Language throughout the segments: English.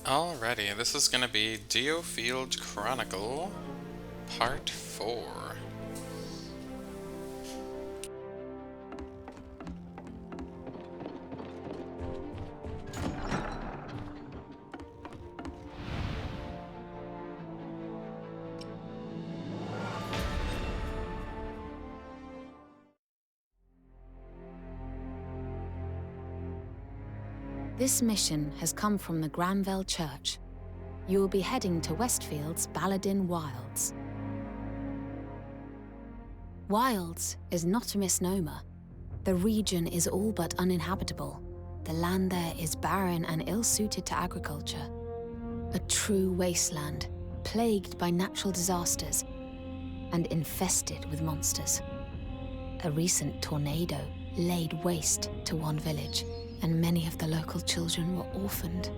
Alrighty, this is gonna be Diofield Chronicle, Part 4. This mission has come from the Granville Church. You will be heading to Westfield's Baladin Wilds. Wilds is not a misnomer. The region is all but uninhabitable. The land there is barren and ill-suited to agriculture. A true wasteland, plagued by natural disasters and infested with monsters. A recent tornado laid waste to one village, and many of the local children were orphaned.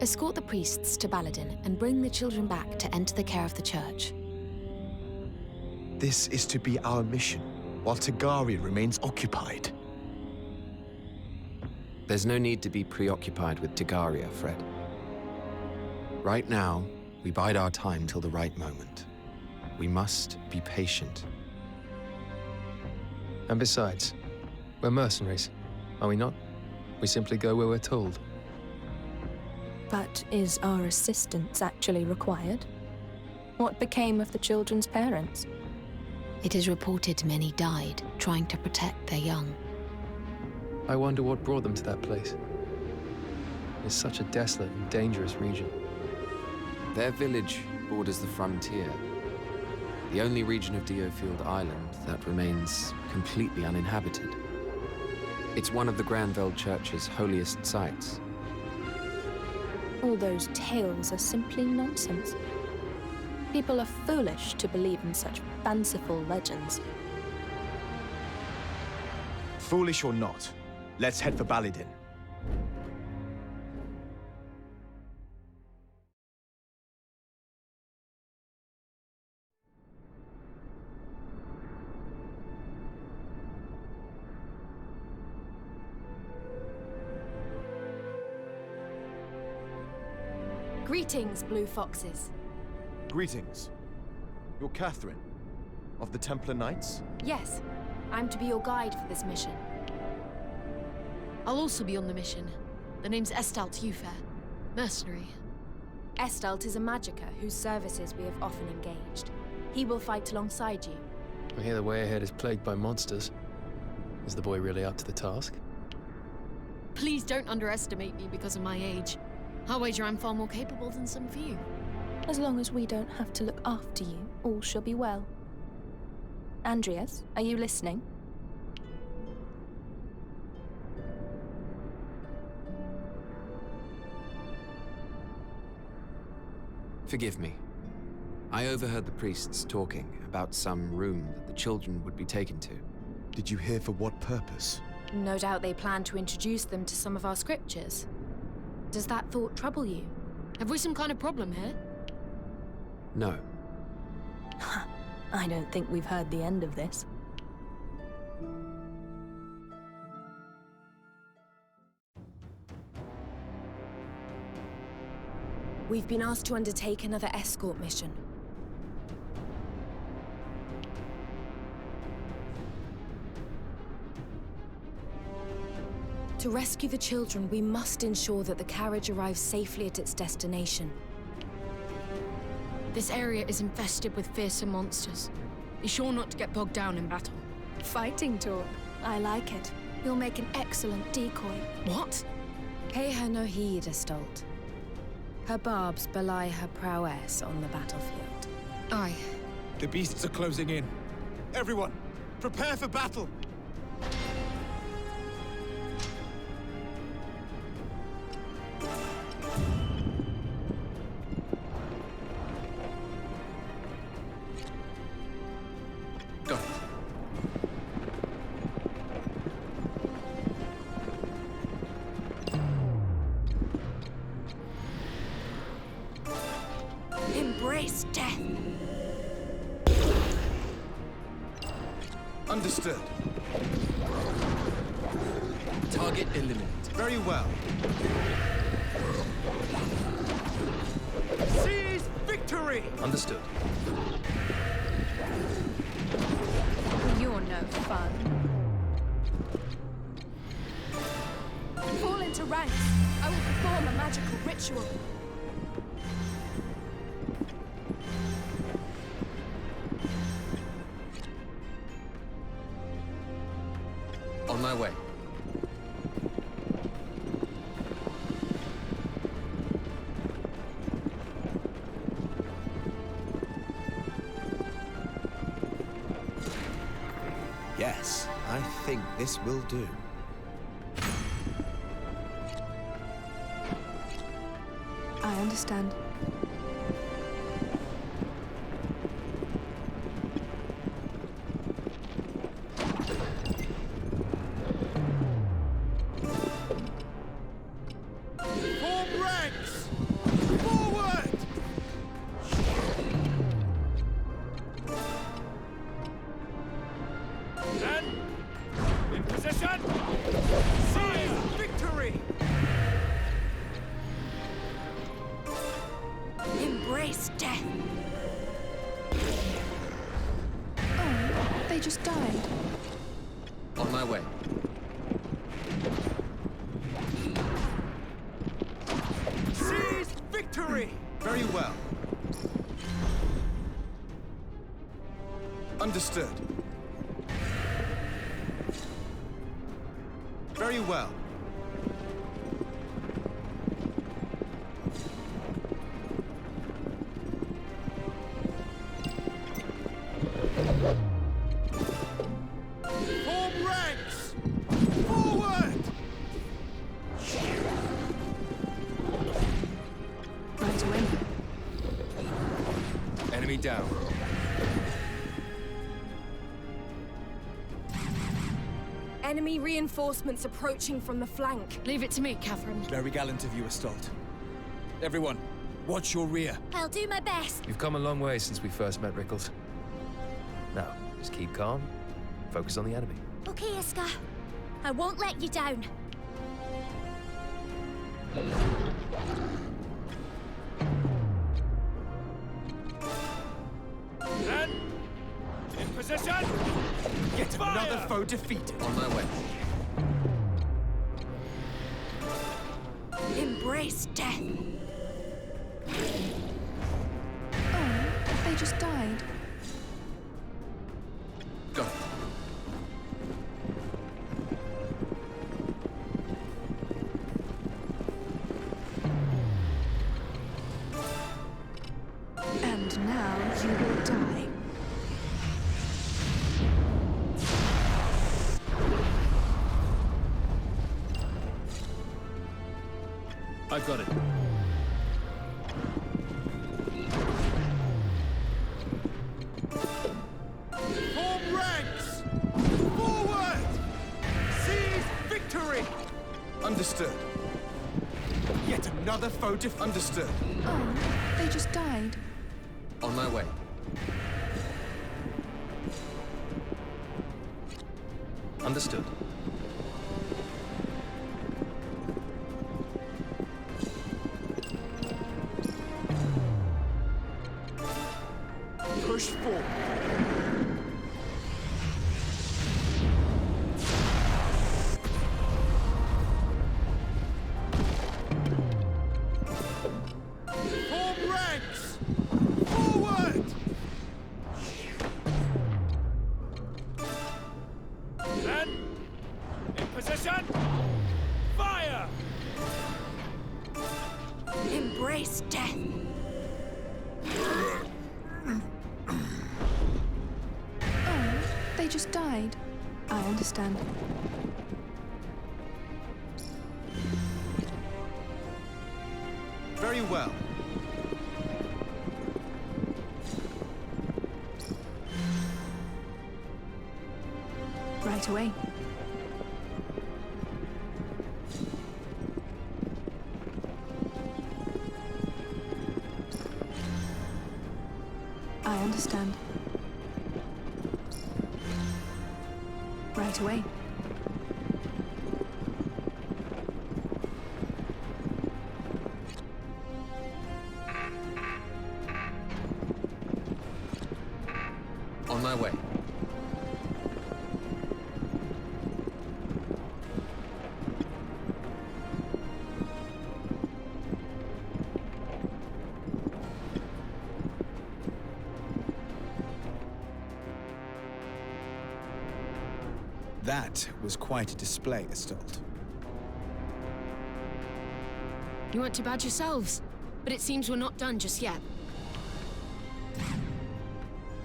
Escort the priests to Baladin and bring the children back to enter the care of the church. This is to be our mission, while Tagaria remains occupied. There's no need to be preoccupied with Tagaria, Fred. Right now, we bide our time till the right moment. We must be patient. And besides, we're mercenaries, are we not? We simply go where we're told. But is our assistance actually required? What became of the children's parents? It is reported many died trying to protect their young. I wonder what brought them to that place. It's such a desolate and dangerous region. Their village borders the frontier, the only region of Diofield Island that remains completely uninhabited. It's one of the Granville Church's holiest sites. All those tales are simply nonsense. People are foolish to believe in such fanciful legends. Foolish or not, let's head for Baladin. Greetings, Blue Foxes. Greetings. You're Catherine, of the Templar Knights? Yes, I'm to be your guide for this mission. I'll also be on the mission. The name's Estalt Ufair, mercenary. Estalt is a magicka whose services we have often engaged. He will fight alongside you. I hear the way ahead is plagued by monsters. Is the boy really up to the task? Please don't underestimate me because of my age. I'll wager I'm far more capable than some of you. As long as we don't have to look after you, all shall be well. Andreas, are you listening? Forgive me. I overheard the priests talking about some room that the children would be taken to. Did you hear for what purpose? No doubt they plan to introduce them to some of our scriptures. Does that thought trouble you? Have we some kind of problem here? No. I don't think we've heard the end of this. We've been asked to undertake another escort mission. To rescue the children, we must ensure that the carriage arrives safely at its destination. This area is infested with fearsome monsters. Be sure not to get bogged down in battle. Fighting talk. I like it. You'll make an excellent decoy. What? Pay her no heed, Estalt. Her barbs belie her prowess on the battlefield. Aye. The beasts are closing in. Everyone, prepare for battle! Got it. Embrace death! Understood. Target eliminated. Very well. victory! Understood. You're no fun. Fall into ranks. I will perform a magical ritual. On my way. Yes, I think this will do. I understand. Form ranks! Forward! And in position! Seize victory! Embrace death. Oh, they just died. On my way. Seize victory! Very well. Understood. Very well. Form ranks! Forward! Right away. Enemy down. Enemy reinforcements approaching from the flank. Leave it to me, Catherine. Very gallant of you, Astolt. Everyone, watch your rear. I'll do my best. You've come a long way since we first met, Rickles. Now, just keep calm. Focus on the enemy. Okay, Iska. I won't let you down. And in position! Yet another foe defeated. On my way. Embrace death. Oh, they just died. Go. And now you will die. I've got it. Form ranks! Forward! Seize victory! Understood. Yet another foe understood. Oh, they just died. On my way. Understood. Push forward. Form ranks! Forward! And in position! Fire! Embrace death. Oh, they just died. I understand. Very well. Right away. I understand. Right away. my way. That was quite a display, Astolt. You weren't too bad yourselves, but it seems we're not done just yet.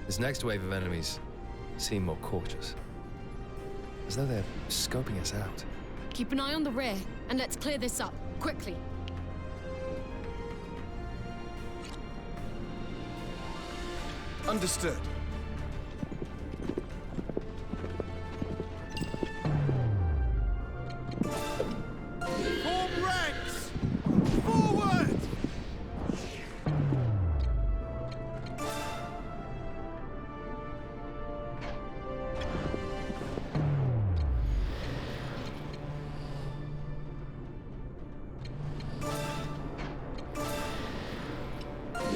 This next wave of enemies seem more cautious. As though they're scoping us out. Keep an eye on the rear, and let's clear this up, quickly. Understood. Form ranks! Forward!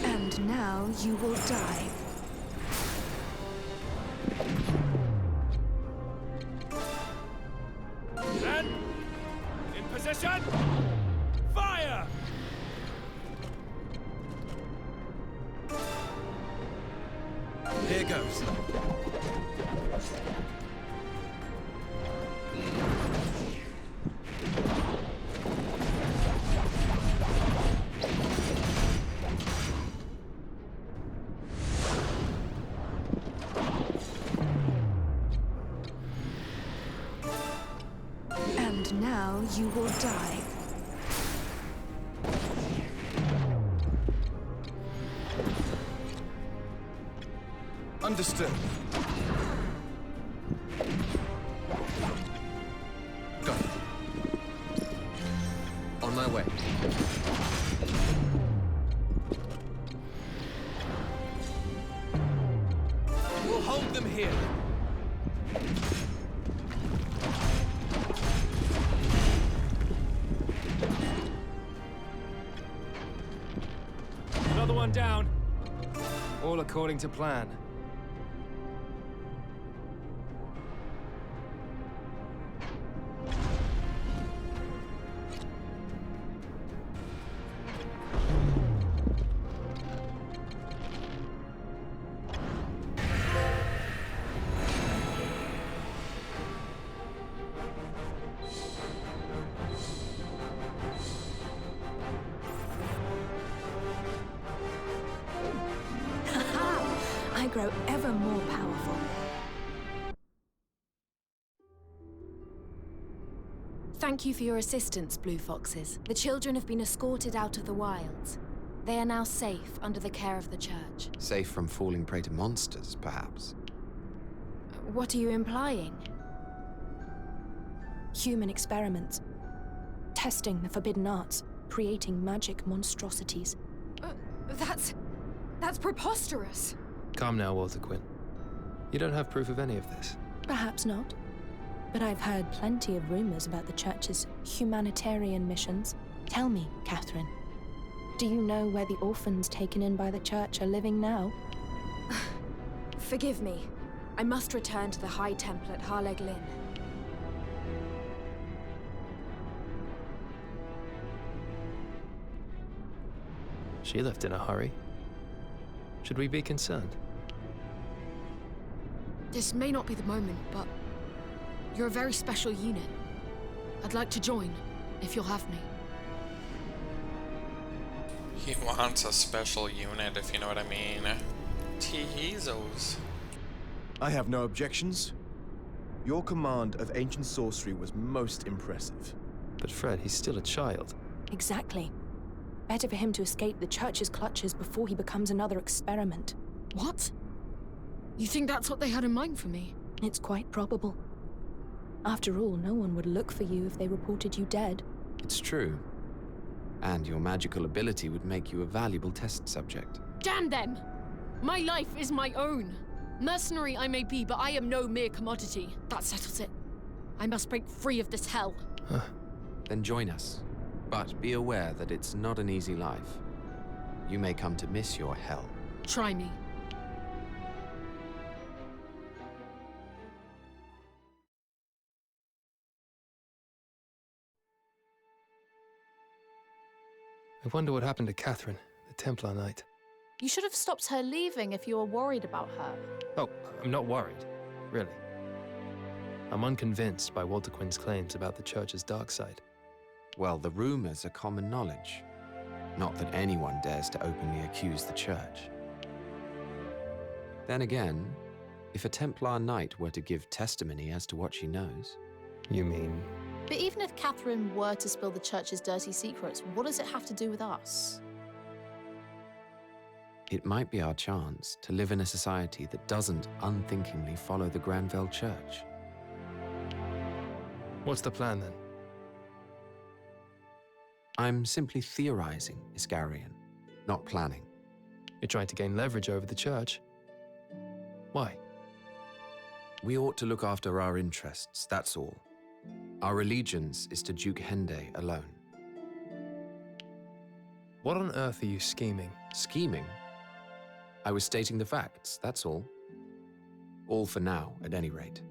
And now you will die. And in position! Fire! Here goes. And now you will die. Understood. Go. On my way. We'll hold them here. Another one down. All according to plan. I grow ever more powerful. Thank you for your assistance, Blue Foxes. The children have been escorted out of the wilds. They are now safe under the care of the church. Safe from falling prey to monsters, perhaps. What are you implying? Human experiments. Testing the forbidden arts. Creating magic monstrosities. That's preposterous. Calm now, Walter Quinn. You don't have proof of any of this. Perhaps not. But I've heard plenty of rumors about the church's humanitarian missions. Tell me, Catherine, do you know where the orphans taken in by the church are living now? Forgive me. I must return to the High Temple at Harleg Lynn. She left in a hurry. Should we be concerned? This may not be the moment, but you're a very special unit. I'd like to join, if you'll have me. He wants a special unit, if you know what I mean. Teezos. I have no objections. Your command of ancient sorcery was most impressive. But Fred, he's still a child. Exactly. Better for him to escape the church's clutches before he becomes another experiment. What? You think that's what they had in mind for me? It's quite probable. After all, no one would look for you if they reported you dead. It's true. And your magical ability would make you a valuable test subject. Damn them! My life is my own. Mercenary I may be, but I am no mere commodity. That settles it. I must break free of this hell. Then join us. But be aware that it's not an easy life. You may come to miss your hell. Try me. I wonder what happened to Catherine, the Templar Knight. You should have stopped her leaving if you were worried about her. Oh, I'm not worried. Really. I'm unconvinced by Walter Quinn's claims about the Church's dark side. Well, the rumors are common knowledge. Not that anyone dares to openly accuse the Church. Then again, if a Templar Knight were to give testimony as to what she knows... You mean... But even if Catherine were to spill the Church's dirty secrets, what does it have to do with us? It might be our chance to live in a society that doesn't unthinkingly follow the Granville Church. What's the plan, then? I'm simply theorizing, Iscarian, not planning. You're trying to gain leverage over the Church. Why? We ought to look after our interests, that's all. Our allegiance is to Duke Hende alone. What on earth are you scheming? Scheming? I was stating the facts, that's all. All for now, at any rate.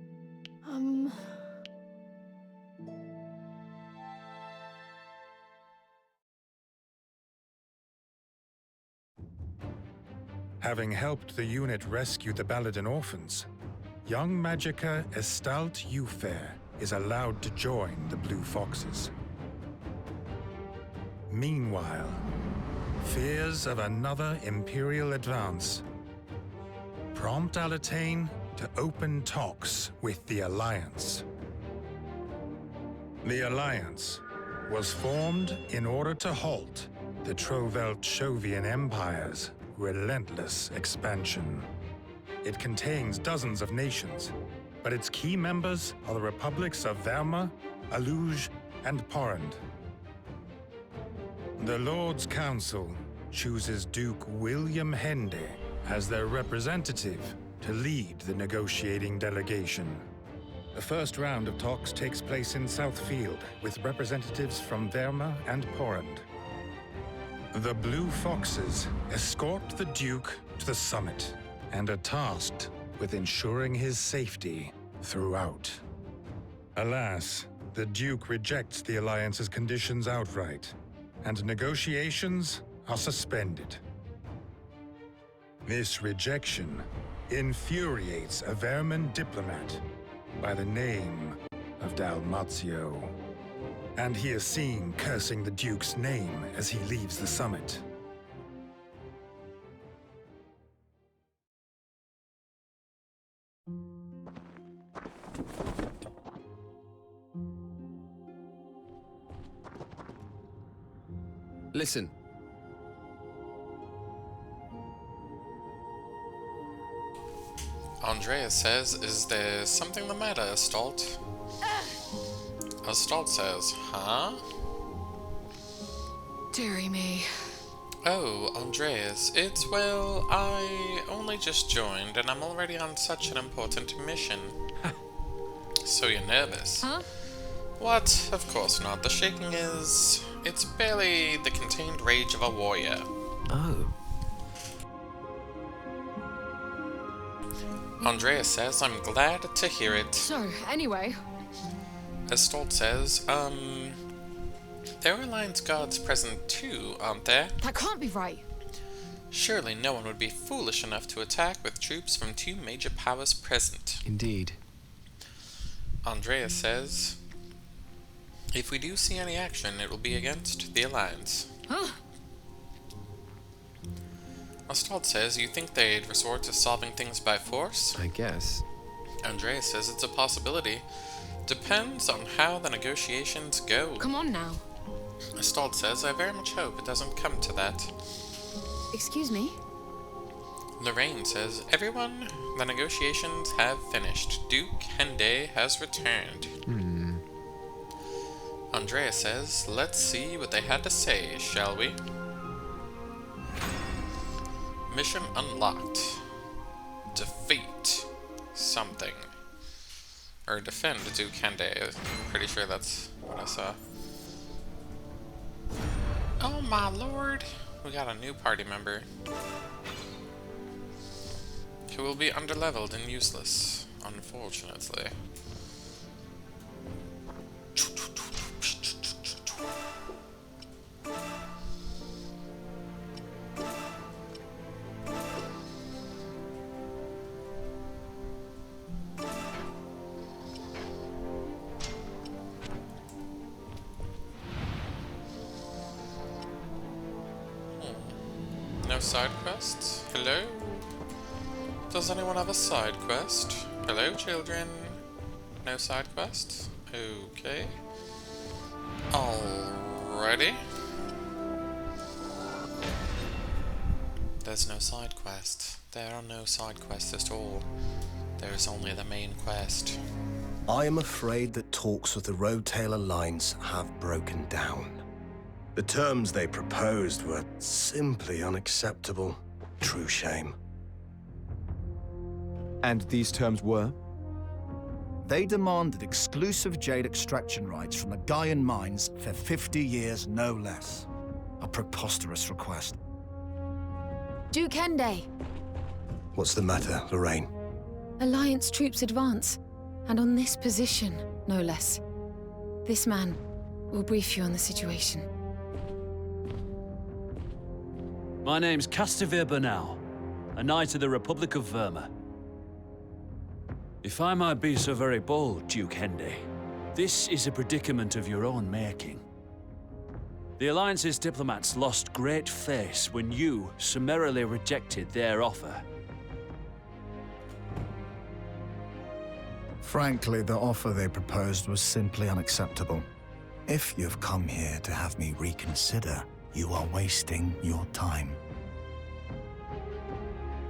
Having helped the unit rescue the Baladin orphans, young Magica Estalt Ufair is allowed to join the Blue Foxes. Meanwhile, fears of another Imperial advance prompt Alatane to open talks with the Alliance. The Alliance was formed in order to halt the Trovelt-Shovian Empire's relentless expansion. It contains dozens of nations, but its key members are the republics of Verma, Aluge, and Porrand. The Lord's Council chooses Duke William Hende as their representative to lead the negotiating delegation. The first round of talks takes place in Southfield with representatives from Verma and Porrand. The Blue Foxes escort the Duke to the summit and are tasked with ensuring his safety throughout. Alas, the Duke rejects the Alliance's conditions outright, and negotiations are suspended. This rejection infuriates a Vermin diplomat by the name of Dalmatio, and he is seen cursing the Duke's name as he leaves the summit. Listen. Andrea says, "Is there something the matter, Astalt?" Astalt says, "Huh?" Dearie me. Oh, Andreas, well, I only just joined and I'm already on such an important mission. So you're nervous? Huh? What? Of course not. The shaking is... it's barely the contained rage of a warrior. Oh. Andrea says, "I'm glad to hear it." So, anyway... Astalt says, there are Alliance guards present too, aren't there? That can't be right. Surely no one would be foolish enough to attack with troops from two major powers present. Indeed. Andrea says, "If we do see any action, it will be against the Alliance." Huh? Astald says, "You think they'd resort to solving things by force?" I guess. Andrea says, "It's a possibility. Depends on how the negotiations go." Come on now. Astald says, "I very much hope it doesn't come to that." Excuse me? Lorraine says, "Everyone, the negotiations have finished. Duke Hende has returned." Andrea says, "Let's see what they had to say, shall we?" Mission unlocked. Defeat something. Or defend Duke Hende. I'm pretty sure that's what I saw. Oh my lord! We got a new party member. Who will be underleveled and useless, unfortunately. side quests? Hello? Does anyone have a side quest? Hello, children? No side quests? Okay. Alrighty. There's no side quest. There are no side quests at all. There's only the main quest. I am afraid that talks with the Roadtail Alliance have broken down. The terms they proposed were simply unacceptable. True shame. And these terms were? They demanded exclusive jade extraction rights from the Gaian mines for 50 years, no less. A preposterous request. Duke Hende! What's the matter, Lorraine? Alliance troops advance, and on this position, no less. This man will brief you on the situation. My name's Castivir Bernal, a knight of the Republic of Verma. If I might be so very bold, Duke Hende, this is a predicament of your own making. The Alliance's diplomats lost great face when you summarily rejected their offer. Frankly, the offer they proposed was simply unacceptable. If you've come here to have me reconsider, you are wasting your time.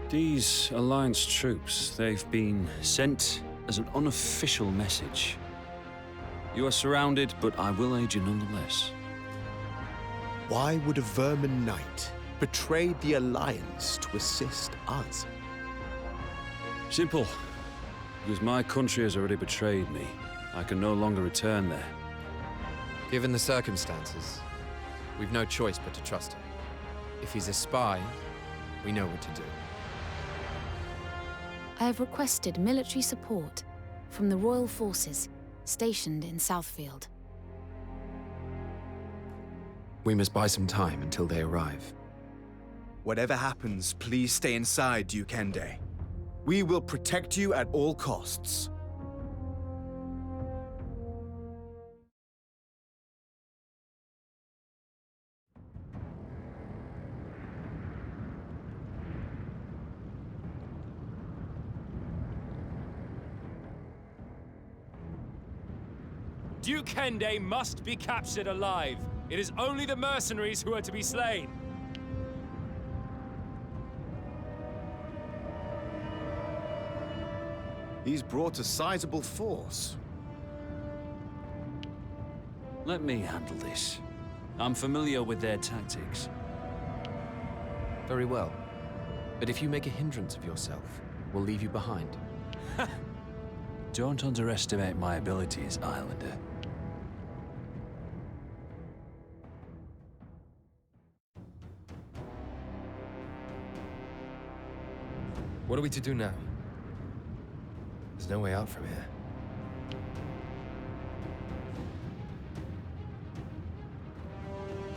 These Alliance troops, they've been sent as an unofficial message. You are surrounded, but I will aid you nonetheless. Why would a vermin knight betray the Alliance to assist us? Simple. Because my country has already betrayed me. I can no longer return there. Given the circumstances, we've no choice but to trust him. If he's a spy, we know what to do. I have requested military support from the Royal Forces stationed in Southfield. We must buy some time until they arrive. Whatever happens, please stay inside, Duke Hende. We will protect you at all costs. Duke Hende must be captured alive. It is only the mercenaries who are to be slain. He's brought a sizable force. Let me handle this. I'm familiar with their tactics. Very well. But if you make a hindrance of yourself, we'll leave you behind. Don't underestimate my abilities, Islander. What are we to do now? There's no way out from here.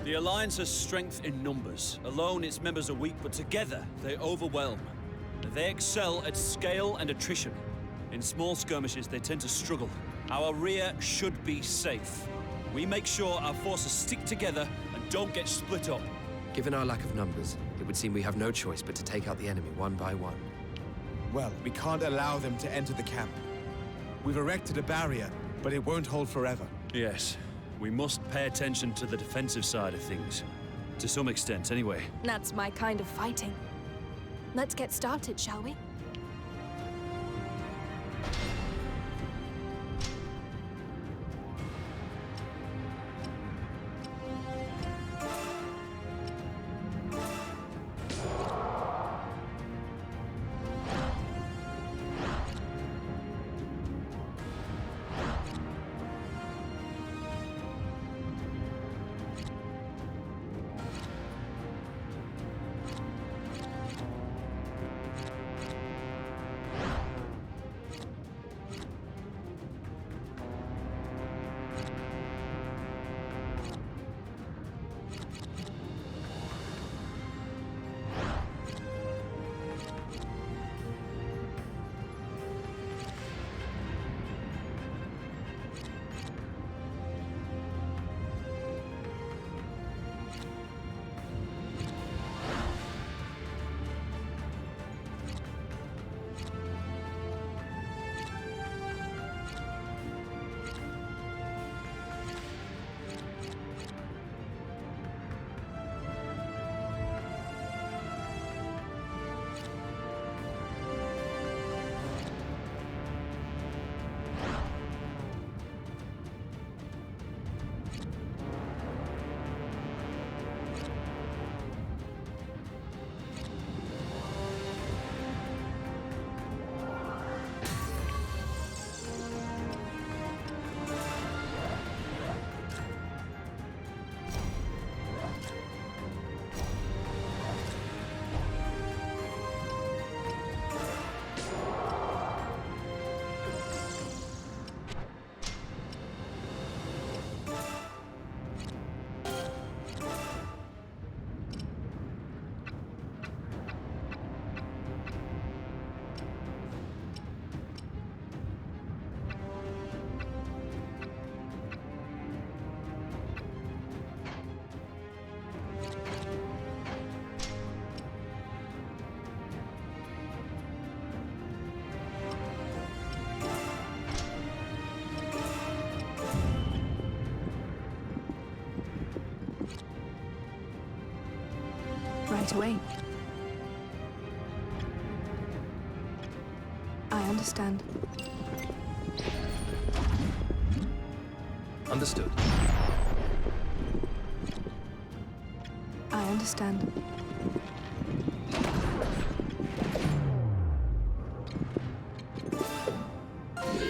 The Alliance has strength in numbers. Alone, its members are weak, but together, they overwhelm. They excel at scale and attrition. In small skirmishes, they tend to struggle. Our rear should be safe. We make sure our forces stick together and don't get split up. Given our lack of numbers, it would seem we have no choice but to take out the enemy one by one. Well, we can't allow them to enter the camp. We've erected a barrier, but it won't hold forever. Yes, we must pay attention to the defensive side of things. To some extent, anyway. That's my kind of fighting. Let's get started, shall we? Right away. I understand. Understood. I understand.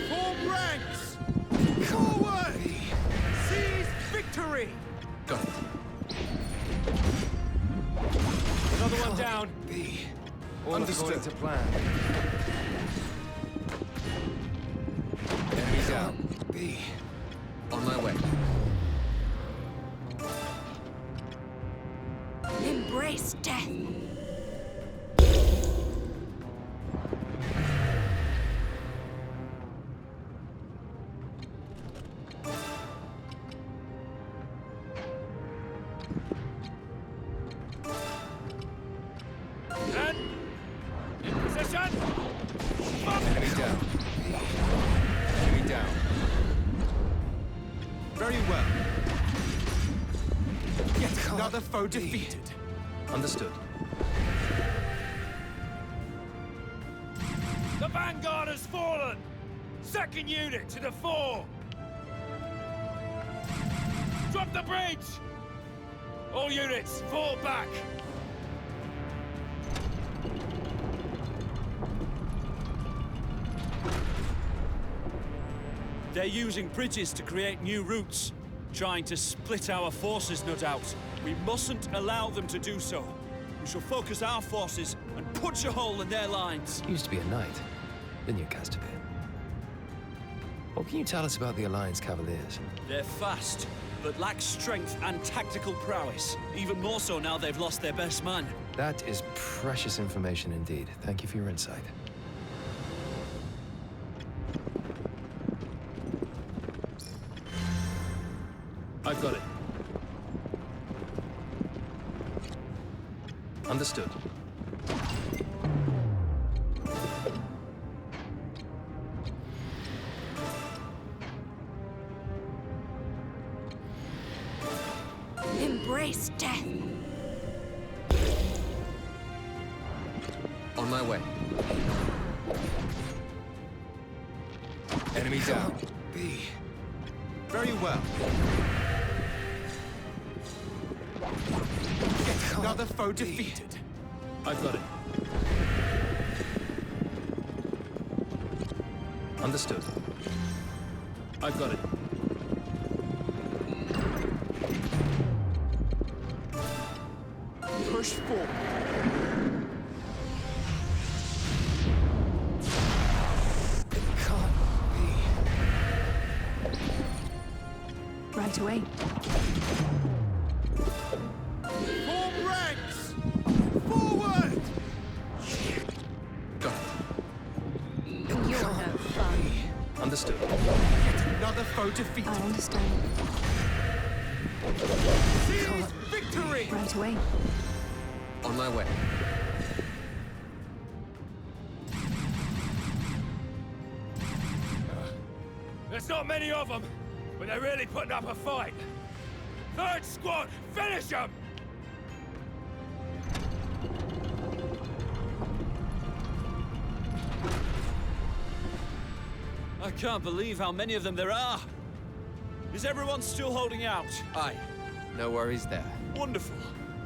Form ranks! Forward! Seize victory! Got it. Another one down. All Understood. according to plan. Enemy down. B. On my way. Embrace death. And in position. Enemy down. Enemy down. Very well. Yet another foe defeated. Understood. The vanguard has fallen. Second unit to the fore. Drop the bridge. All units, fall back. They're using bridges to create new routes, trying to split our forces, no doubt. We mustn't allow them to do so. We shall focus our forces and punch a hole in their lines. You used to be a knight, didn't you, Castabir? What can you tell us about the Alliance Cavaliers? They're fast, but lack strength and tactical prowess. Even more so now they've lost their best man. That is precious information indeed. Thank you for your insight. I've got it. Understood. Embrace death. On my way. Enemy down. B. Very well. Yet another foe defeated. I've got it. Understood. I've got it. Push forward. Right away. Form ranks! Forward! Got it. You're no fun. Understood. Yet another foe defeated. I understand. Seize victory! Right away. On my way. There's not many of them, but they're really putting up a fight. Third squad, finish them! I can't believe how many of them there are. Is everyone still holding out? Aye. No worries there. Wonderful.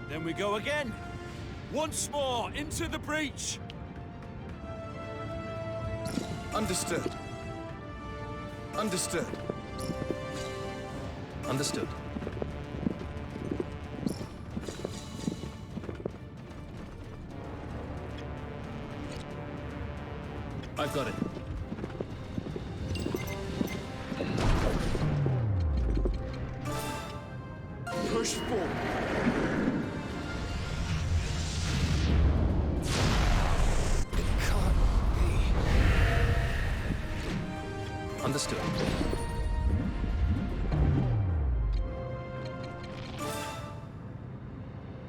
Then we go again. Once more, into the breach. Understood. Understood. Understood. I've got it. Push forward. Understood.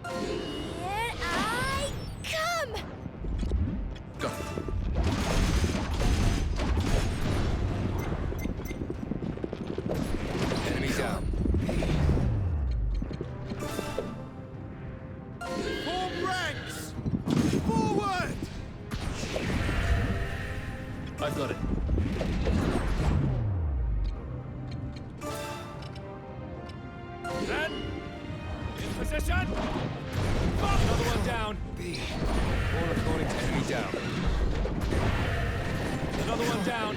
Here I come! Got it. Enemy down. Form Position! Another one down. All according to enemy down. Another one down.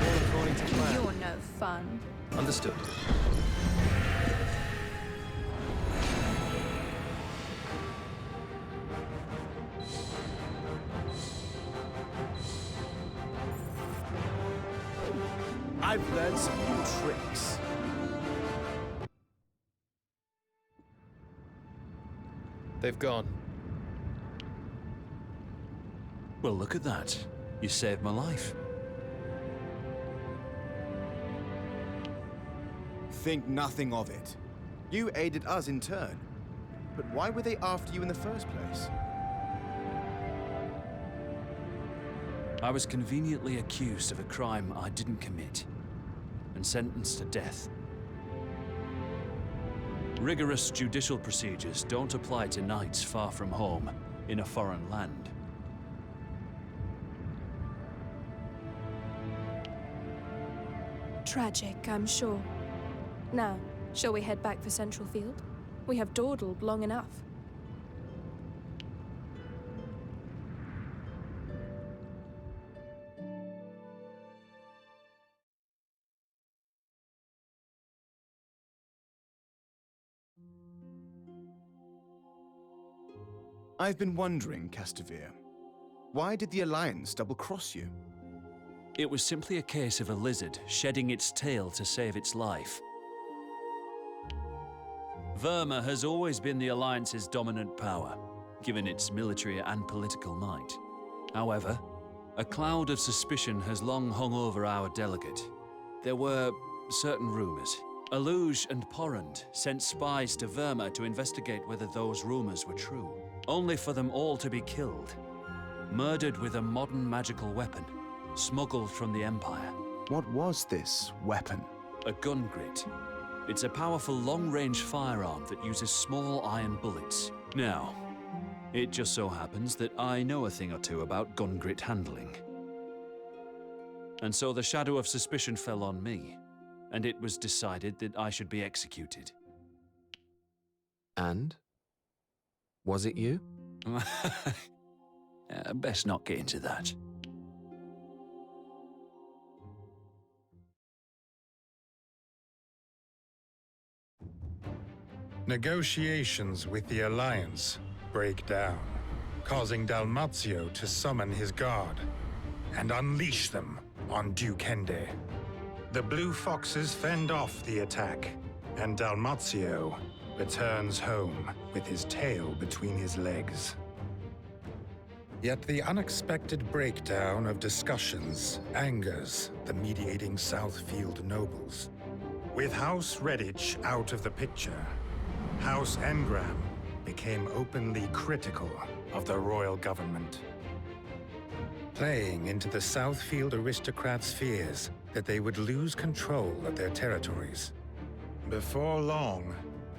All according to plan. You're no fun. Understood. I've learned some new tricks. They've gone. Well, look at that. You saved my life. Think nothing of it. You aided us in turn. But why were they after you in the first place? I was conveniently accused of a crime I didn't commit, and sentenced to death. Rigorous judicial procedures don't apply to knights far from home, in a foreign land. Tragic, I'm sure. Now, shall we head back for Central Field? We have dawdled long enough. I've been wondering, Castamere, why did the Alliance double-cross you? It was simply a case of a lizard shedding its tail to save its life. Verma has always been the Alliance's dominant power, given its military and political might. However, a cloud of suspicion has long hung over our delegate. There were certain rumors. Aluge and Porrand sent spies to Verma to investigate whether those rumors were true, only for them all to be killed, murdered with a modern magical weapon, smuggled from the Empire. What was this weapon? A gun grit. It's a powerful long-range firearm that uses small iron bullets. Now, it just so happens that I know a thing or two about gun grit handling. And so the shadow of suspicion fell on me, and it was decided that I should be executed. And? Was it you? Best not get into that. Negotiations with the Alliance break down, causing Dalmazio to summon his guard and unleash them on Duke Hende. The Blue Foxes fend off the attack, and Dalmazio returns home with his tail between his legs. Yet the unexpected breakdown of discussions angers the mediating Southfield nobles. With House Redditch out of the picture, House Engram became openly critical of the royal government, playing into the Southfield aristocrats' fears that they would lose control of their territories. Before long,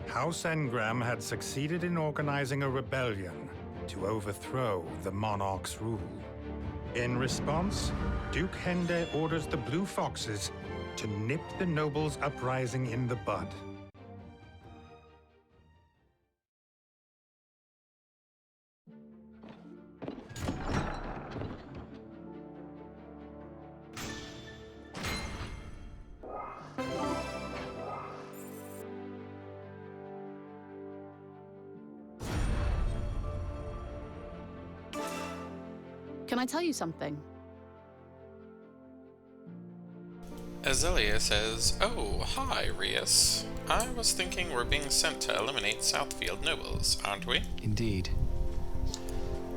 House Engram had succeeded in organizing a rebellion to overthrow the monarch's rule. In response, Duke Hende orders the Blue Foxes to nip the nobles' uprising in the bud. Can I tell you something? Azalea says, "Oh, hi, Rias. I was thinking we're being sent to eliminate Southfield nobles, aren't we?" Indeed.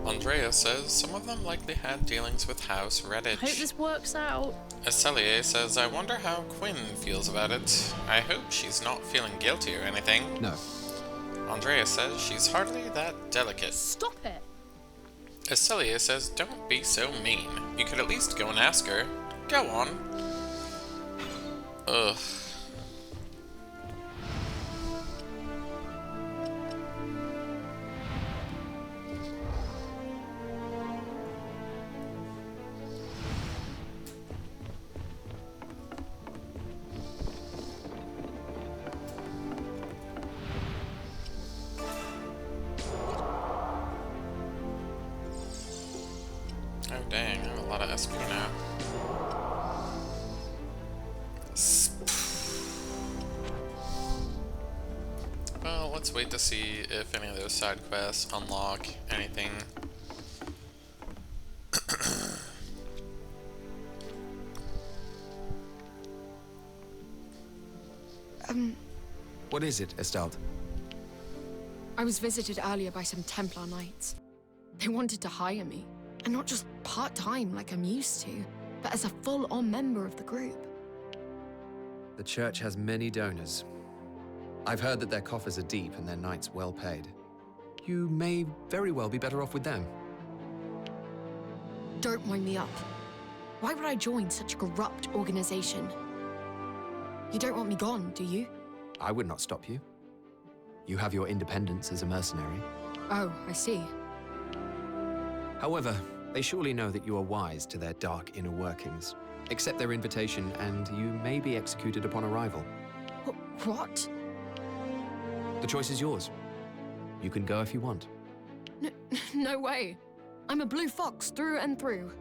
Andrea says, "Some of them likely had dealings with House Redditch." I hope this works out. Azalea says, "I wonder how Quinn feels about it. I hope she's not feeling guilty or anything." No. Andrea says, "She's hardly that delicate." Stop it! Acelia says, "Don't be so mean. You could at least go and ask her." Go on. Ugh. Oh dang, I have a lot of SP now. Well, let's wait to see if any of those side quests unlock anything. What is it, Estelle? I was visited earlier by some Templar knights. They wanted to hire me, and not just part-time like I'm used to, but as a full-on member of the group. The church has many donors. I've heard that their coffers are deep and their knights well paid. You may very well be better off with them. Don't wind me up. Why would I join such a corrupt organization? You don't want me gone, do you? I would not stop you. You have your independence as a mercenary. Oh, I see. However, they surely know that you are wise to their dark inner workings. Accept their invitation, and you may be executed upon arrival. What? The choice is yours. You can go if you want. No way. I'm a blue fox through and through.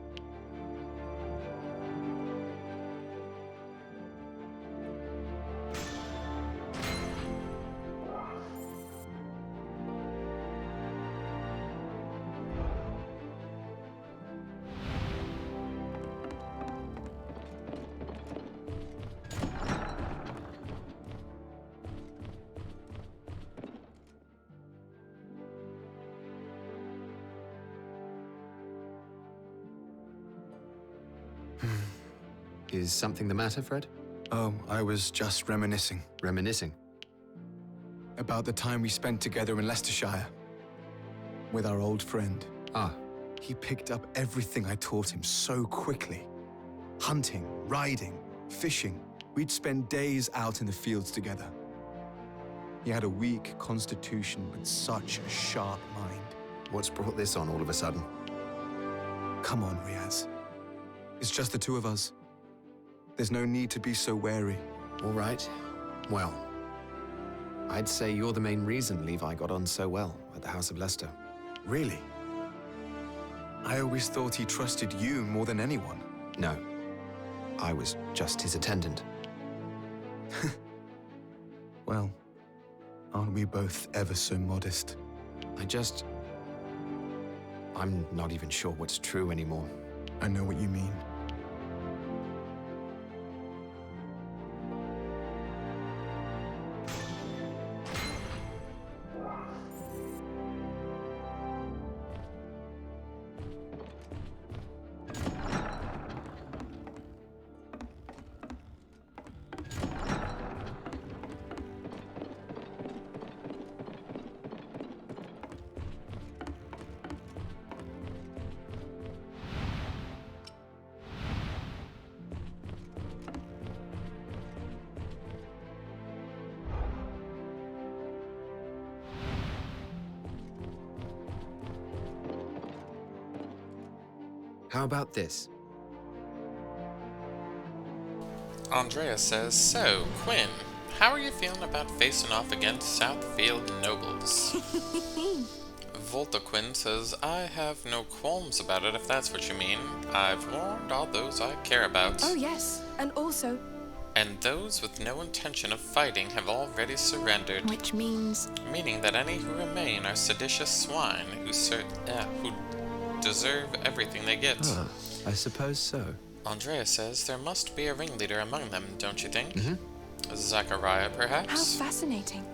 Is something the matter, Fred? Oh, I was just reminiscing. Reminiscing? About the time we spent together in Leicestershire. With our old friend. Ah. He picked up everything I taught him so quickly. Hunting, riding, fishing. We'd spend days out in the fields together. He had a weak constitution, but such a sharp mind. What's brought this on all of a sudden? Come on, Riaz. It's just the two of us. There's no need to be so wary. All right. Well, I'd say you're the main reason Levi got on so well at the House of Leicester. Really? I always thought he trusted you more than anyone. No. I was just his attendant. Well, aren't we both ever so modest? I'm not even sure what's true anymore. I know what you mean. How about this? Andrea says, so, Quinn, how are you feeling about facing off against Southfield nobles? Voltaquin says, I have no qualms about it if that's what you mean. I've warned all those I care about. Oh yes, and also... And those with no intention of fighting have already surrendered. Which means... Meaning that any who remain are seditious swine who deserve everything they get. I suppose so. Andrea says there must be a ringleader among them, don't you think? Mm-hmm. Zachariah, perhaps? How fascinating.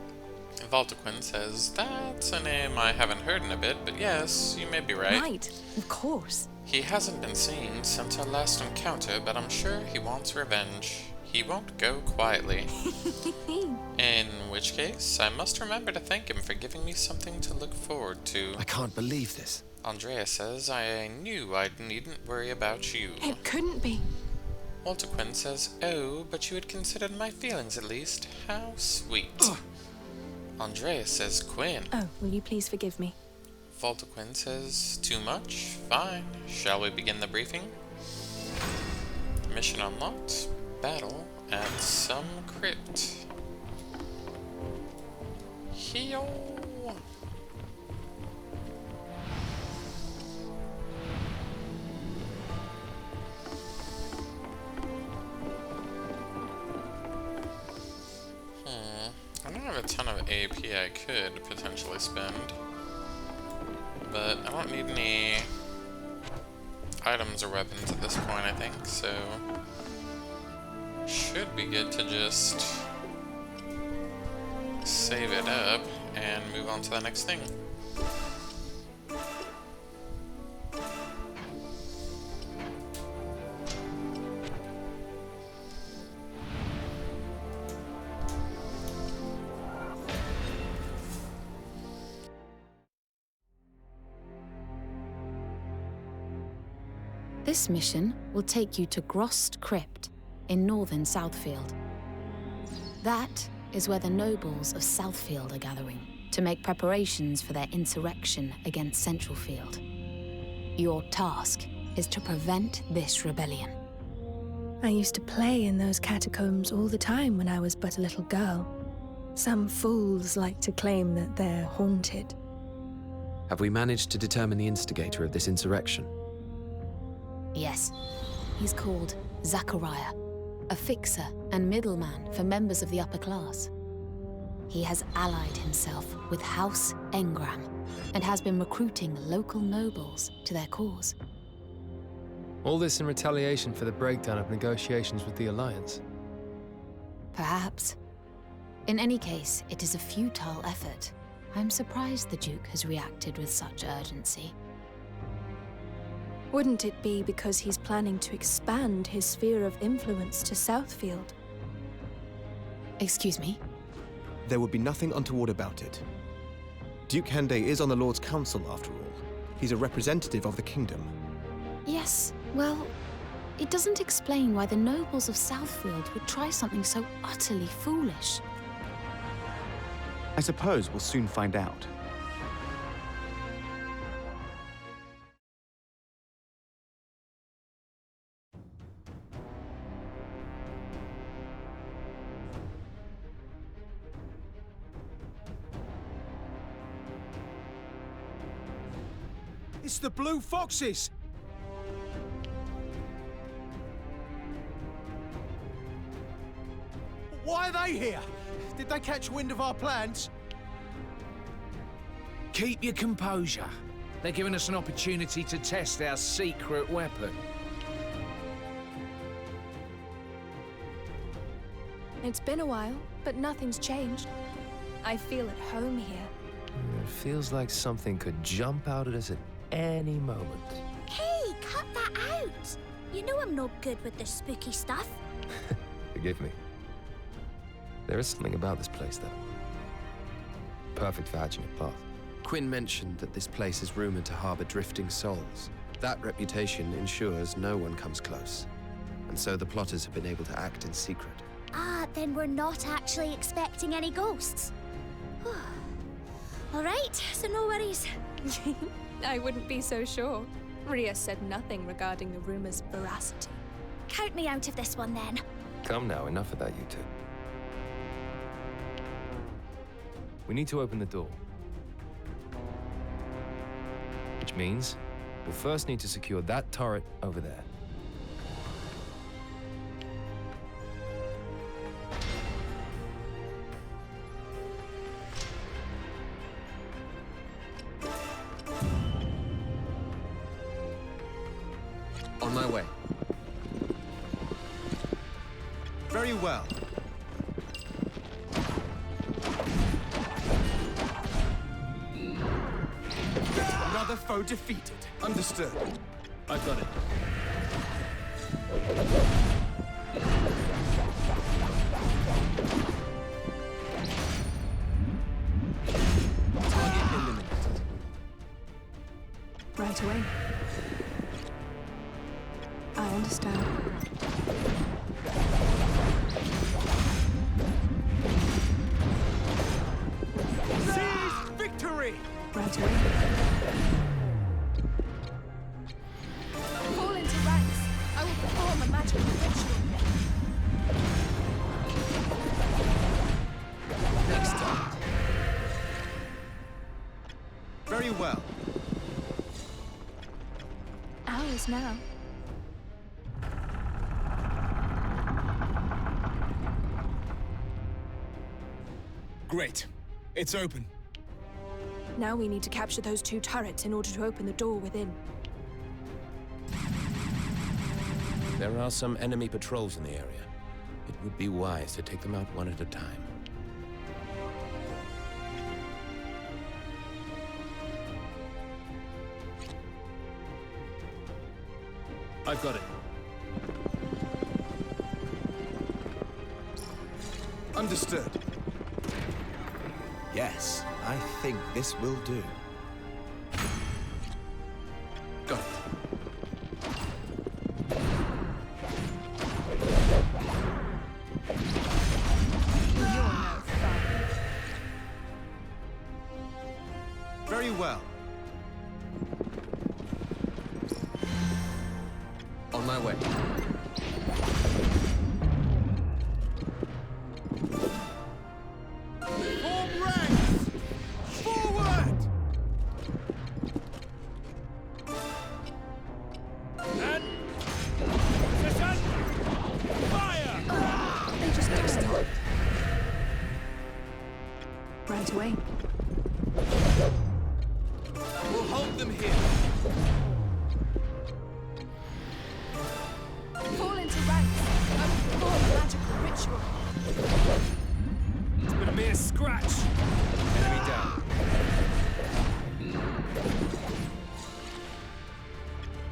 Voltaquin says, that's a name I haven't heard in a bit, but yes, you may be right. Right, of course. He hasn't been seen since our last encounter, but I'm sure he wants revenge. He won't go quietly. In which case, I must remember to thank him for giving me something to look forward to. I can't believe this. Andrea says, I knew I needn't worry about you. It couldn't be. Voltaquin says, oh, but you had considered my feelings at least. How sweet. Ugh. Andrea says, Quinn. Oh, will you please forgive me? Voltaquin says, too much? Fine. Shall we begin the briefing? Mission unlocked. Battle at some crypt. Heyo. key I could potentially spend. But I don't need any items or weapons at this point, I think, so should be good to just save it up and move on to the next thing. This mission will take you to Grost Crypt in northern Southfield. That is where the nobles of Southfield are gathering to make preparations for their insurrection against Centralfield. Your task is to prevent this rebellion. I used to play in those catacombs all the time when I was but a little girl. Some fools like to claim that they're haunted. Have we managed to determine the instigator of this insurrection? Yes, he's called Zachariah, a fixer and middleman for members of the upper class. He has allied himself with House Engram and has been recruiting local nobles to their cause. All this in retaliation for the breakdown of negotiations with the Alliance? Perhaps. In any case, it is a futile effort. I'm surprised the Duke has reacted with such urgency. Wouldn't it be because he's planning to expand his sphere of influence to Southfield? Excuse me? There would be nothing untoward about it. Duke Hende is on the Lord's Council, after all. He's a representative of the kingdom. Yes, well, it doesn't explain why the nobles of Southfield would try something so utterly foolish. I suppose we'll soon find out. It's the Blue Foxes! Why are they here? Did they catch wind of our plans? Keep your composure. They're giving us an opportunity to test our secret weapon. It's been a while, but nothing's changed. I feel at home here. It feels like something could jump out at us at any moment. Hey, cut that out! You know I'm not good with this spooky stuff. Forgive me. There is something about this place, though. Perfect for hatching a plot. Quinn mentioned that this place is rumored to harbor drifting souls. That reputation ensures no one comes close. And so the plotters have been able to act in secret. Ah, then we're not actually expecting any ghosts. All right, so no worries. I wouldn't be so sure. Rhea said nothing regarding the rumor's veracity. Count me out of this one, then. Come now, enough of that, you two. We need to open the door. Which means we'll first need to secure that turret over there. On my way. Very well. Another foe defeated. Understood. I've got it. Target eliminated. Right away. I understand. Seize victory! Right away. Fall into ranks. I will perform a magical ritual. Next time. Very well. Ours now. Great. It's open. Now we need to capture those 2 turrets in order to open the door within. There are some enemy patrols in the area. It would be wise to take them out one at a time. I've got it. Understood. Yes, I think this will do. Got it. Very well. On my way. Form ranks! Forward! And... Position! Fire! They just died. Right away. We'll hold them here. Fall into ranks. I will perform a magical ritual. It's gonna be a scratch. Enemy down.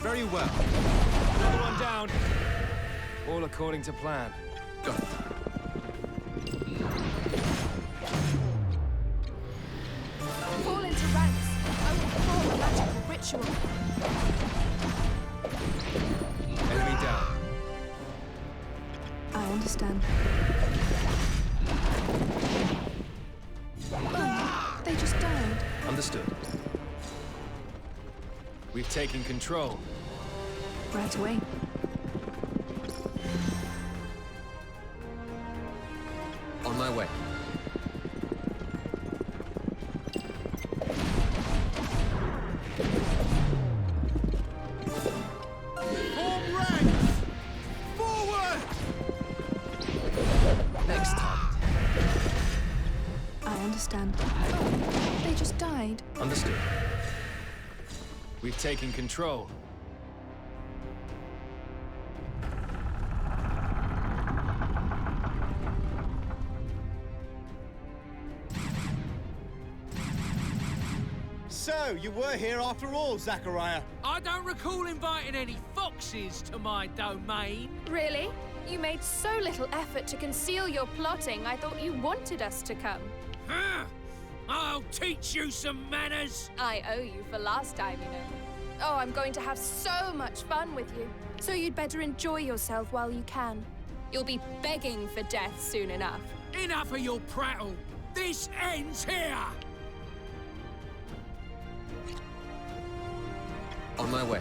Very well. Another one down. All according to plan. Got it. Fall into ranks. I will perform a magical ritual. Enemy down. I understand. They just died. Understood. We've taken control. Right away. On my way. Form ranks! Forward! Next target. I understand. They just died. Understood. We've taken control. So, you were here after all, Zachariah. I don't recall inviting any foxes to my domain. Really? You made so little effort to conceal your plotting, I thought you wanted us to come. Huh? I'll teach you some manners. I owe you for last time, you know. Oh, I'm going to have so much fun with you. So you'd better enjoy yourself while you can. You'll be begging for death soon enough. Enough of your prattle. This ends here. On my way.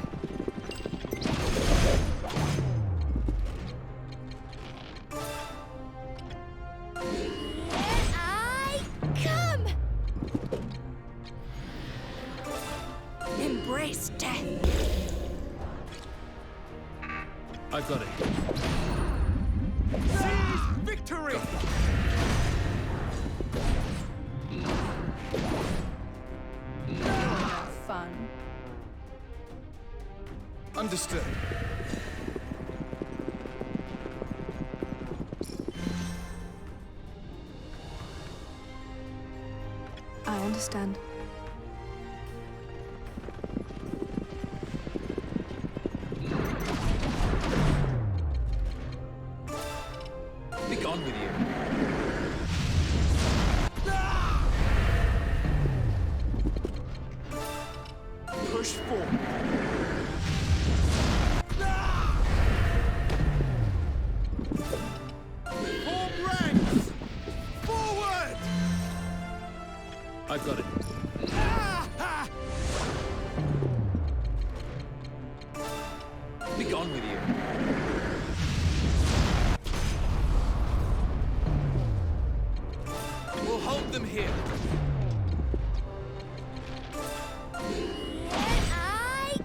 I come! Embrace death. I've got it. Seize victory! Fun. Understood. I understand. Be gone with you. Push forward. Form ranks! Forward! I've got it. Be gone with you. We'll hold them here. I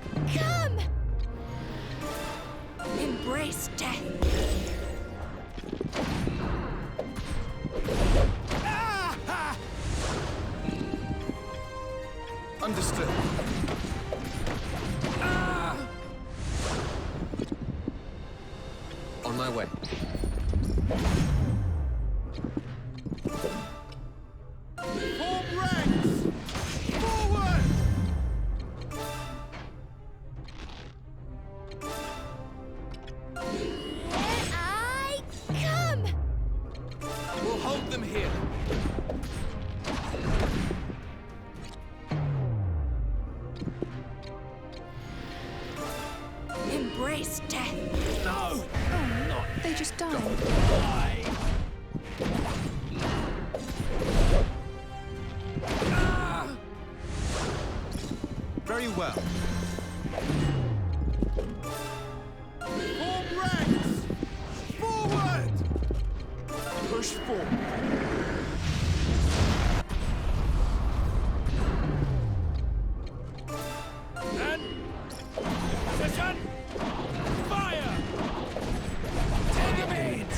Understood. On my way. Form ranks! Forward! Here I come! We'll hold them here. Embrace death. No! Oh, not. They just died. Very well. Form ranks! Forward! Push forward. And... Position! Fire! Take a beat!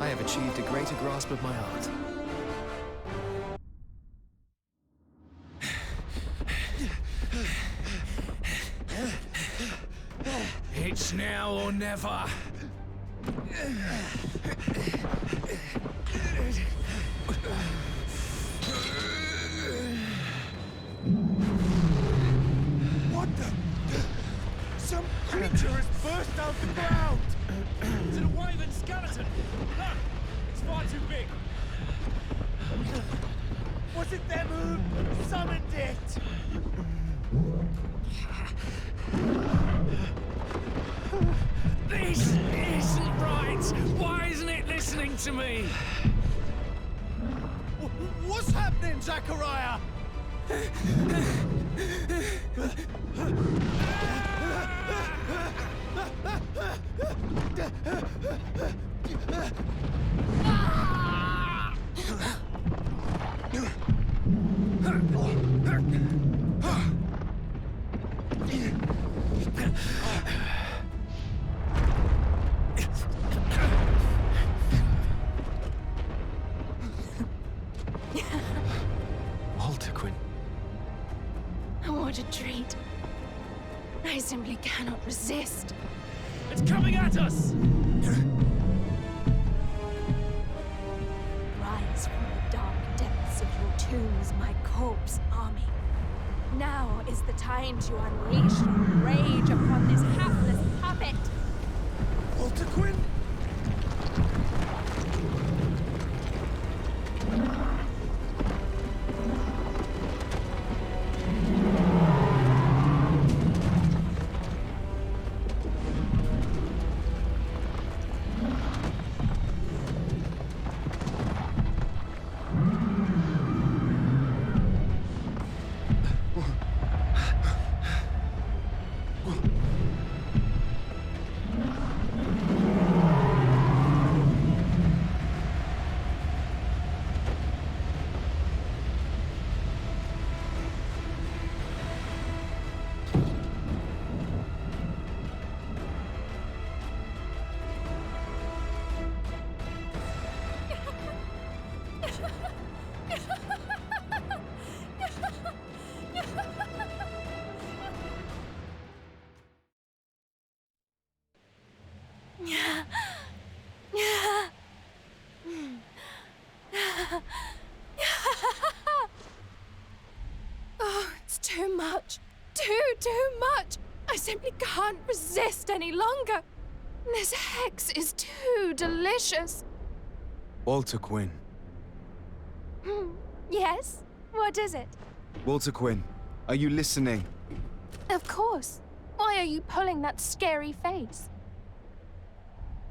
I have achieved a greater grasp of my art. It's now or never. What the? Some creature has burst out the ground! Is it a wyvern skeleton? No! It's far too big! Was it them who summoned it? This isn't right! Why isn't it listening to me? What's happening, Zachariah? What a treat. I simply cannot resist. It's coming at us! Rise from the dark depths of your tombs, my corpse army. Now is the time to unleash your rage upon this hapless puppet. Walter Quinn? Oh, it's too much. Too much. I simply can't resist any longer. This hex is too delicious. Walter Quinn. Yes? What is it? Walter Quinn, are you listening? Of course. Why are you pulling that scary face?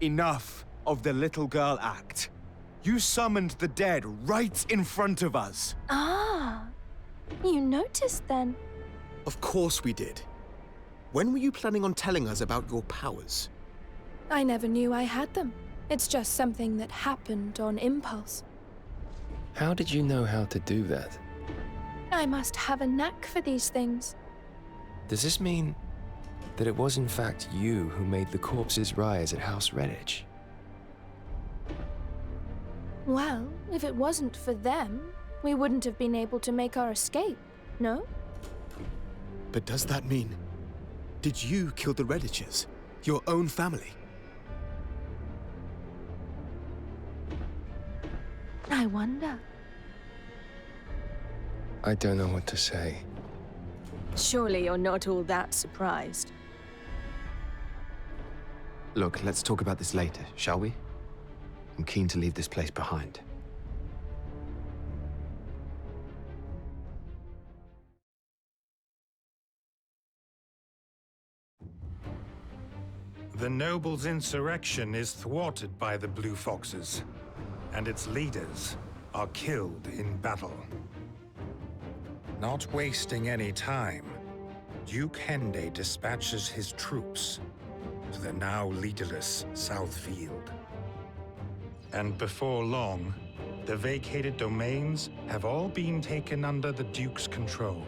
Enough of the little girl act. You summoned the dead right in front of us. Ah, you noticed then? Of course we did. When were you planning on telling us about your powers? I never knew I had them. It's just something that happened on impulse. How did you know how to do that? I must have a knack for these things. Does this mean that it was in fact you who made the corpses rise at House Redditch. Well, if it wasn't for them, we wouldn't have been able to make our escape, no? But does that mean... Did you kill the Redditches? Your own family? I wonder. I don't know what to say. Surely you're not all that surprised. Look, let's talk about this later, shall we? I'm keen to leave this place behind. The nobles' insurrection is thwarted by the Blue Foxes, and its leaders are killed in battle. Not wasting any time, Duke Hende dispatches his troops to the now leaderless Southfield. And before long, the vacated domains have all been taken under the Duke's control.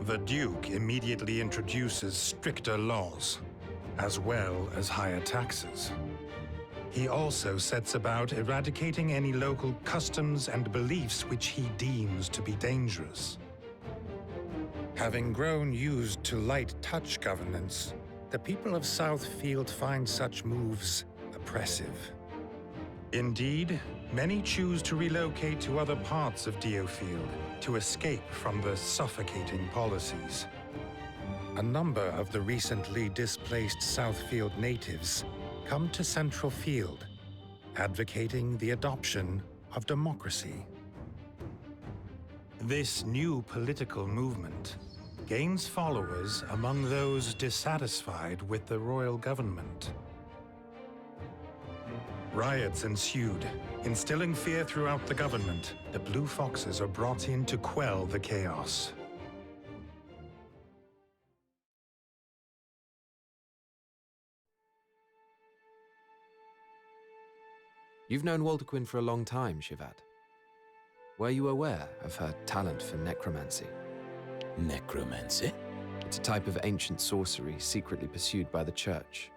The Duke immediately introduces stricter laws, as well as higher taxes. He also sets about eradicating any local customs and beliefs which he deems to be dangerous. Having grown used to light touch governance, the people of Southfield find such moves oppressive. Indeed, many choose to relocate to other parts of Diofield to escape from the suffocating policies. A number of the recently displaced Southfield natives come to Central Field, advocating the adoption of democracy. This new political movement gains followers among those dissatisfied with the royal government. Riots ensued, instilling fear throughout the government. The Blue Foxes are brought in to quell the chaos. You've known Walterquin for a long time, Shivat. Were you aware of her talent for necromancy? Necromancy? It's a type of ancient sorcery secretly pursued by the Church.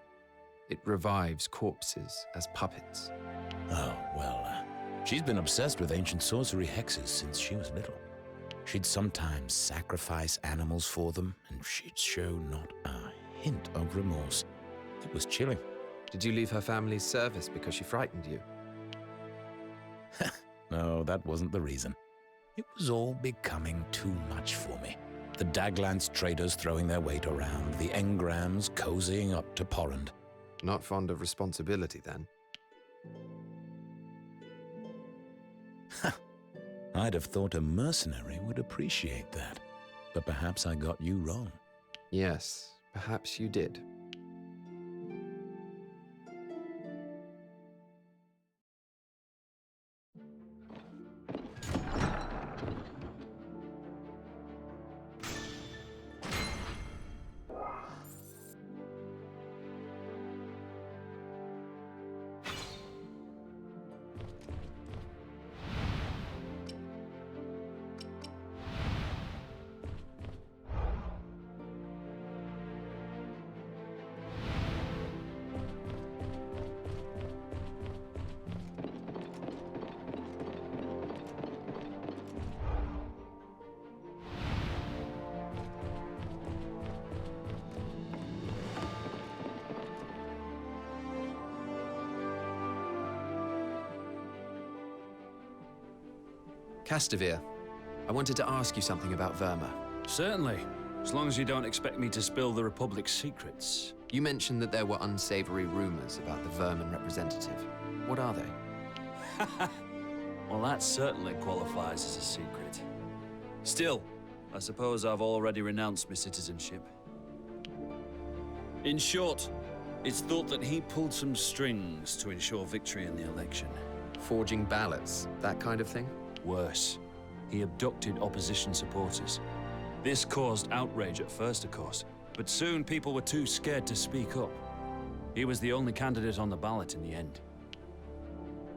It revives corpses as puppets. Oh, well, she's been obsessed with ancient sorcery hexes since she was little. She'd sometimes sacrifice animals for them, and she'd show not a hint of remorse. It was chilling. Did you leave her family's service because she frightened you? No, that wasn't the reason. It was all becoming too much for me. The Daglance traders throwing their weight around, the engrams cozying up to Porrand. Not fond of responsibility, then? I'd have thought a mercenary would appreciate that. But perhaps I got you wrong. Yes, perhaps you did. Castavir, I wanted to ask you something about Verma. Certainly, as long as you don't expect me to spill the Republic's secrets. You mentioned that there were unsavory rumors about the Vermin representative. What are they? Well, that certainly qualifies as a secret. Still, I suppose I've already renounced my citizenship. In short, it's thought that he pulled some strings to ensure victory in the election. Forging ballots, that kind of thing? Worse, he abducted opposition supporters. This caused outrage at first, of course, but soon people were too scared to speak up. He was the only candidate on the ballot in the end.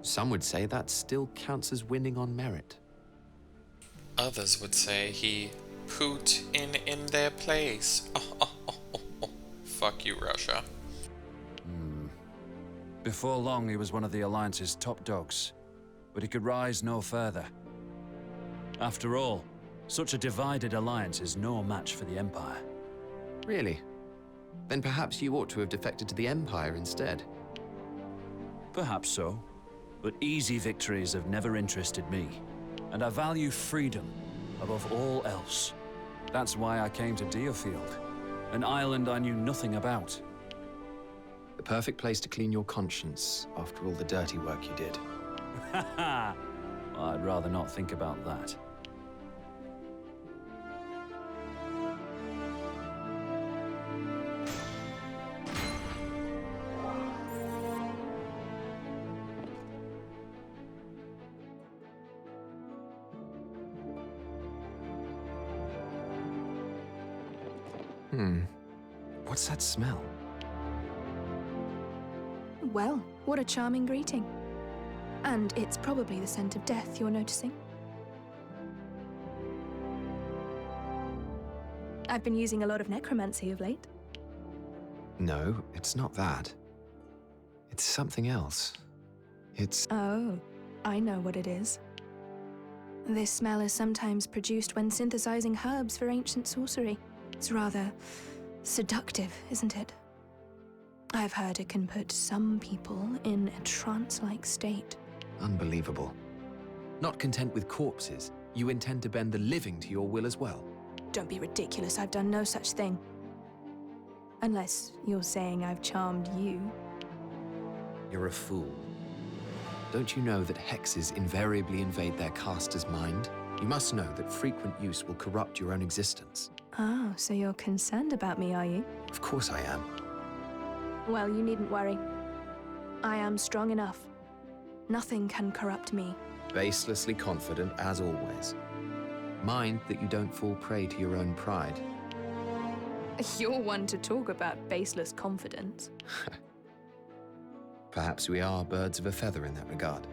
Some would say that still counts as winning on merit. Others would say he put in their place. fuck you, Russia. Before long, he was one of the Alliance's top dogs, but he could rise no further. After all, such a divided alliance is no match for the Empire. Really? Then perhaps you ought to have defected to the Empire instead. Perhaps so, but easy victories have never interested me, and I value freedom above all else. That's why I came to Diofield, an island I knew nothing about. The perfect place to clean your conscience after all the dirty work you did. Haha! I'd rather not think about that. What's that smell? Well, what a charming greeting. And it's probably the scent of death you're noticing. I've been using a lot of necromancy of late. No, it's not that. It's something else. It's... Oh, I know what it is. This smell is sometimes produced when synthesizing herbs for ancient sorcery. It's rather seductive, isn't it? I've heard it can put some people in a trance-like state. Unbelievable. Not content with corpses, you intend to bend the living to your will as well. Don't be ridiculous, I've done no such thing. Unless you're saying I've charmed you. You're a fool. Don't you know that hexes invariably invade their caster's mind? You must know that frequent use will corrupt your own existence. Oh, so you're concerned about me, are you? Of course I am. Well, you needn't worry. I am strong enough. Nothing can corrupt me. Baselessly confident, as always. Mind that you don't fall prey to your own pride. You're one to talk about baseless confidence. Perhaps we are birds of a feather in that regard.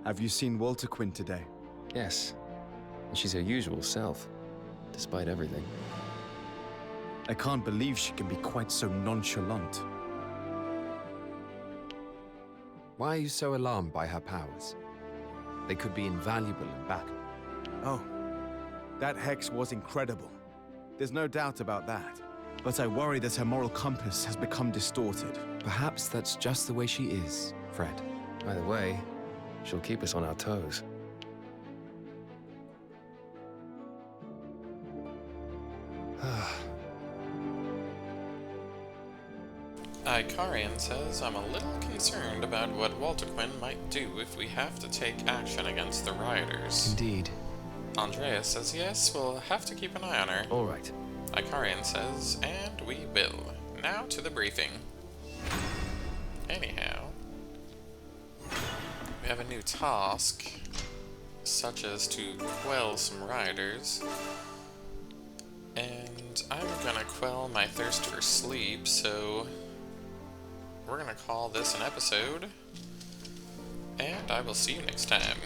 Have you seen Walter Quinn today? Yes. And she's her usual self, despite everything. I can't believe she can be quite so nonchalant. Why are you so alarmed by her powers? They could be invaluable in battle. Oh, that hex was incredible. There's no doubt about that. But I worry that her moral compass has become distorted. Perhaps that's just the way she is, Fred. By the way, she'll keep us on our toes. Icarian says, I'm a little concerned about what Walter Quinn might do if we have to take action against the rioters. Indeed. Andreas says, yes, we'll have to keep an eye on her. All right. Icarian says, and we will. Now to the briefing. Anyhow, we have a new task, such as to quell some rioters. And I'm gonna quell my thirst for sleep, so we're gonna call this an episode. And I will see you next time.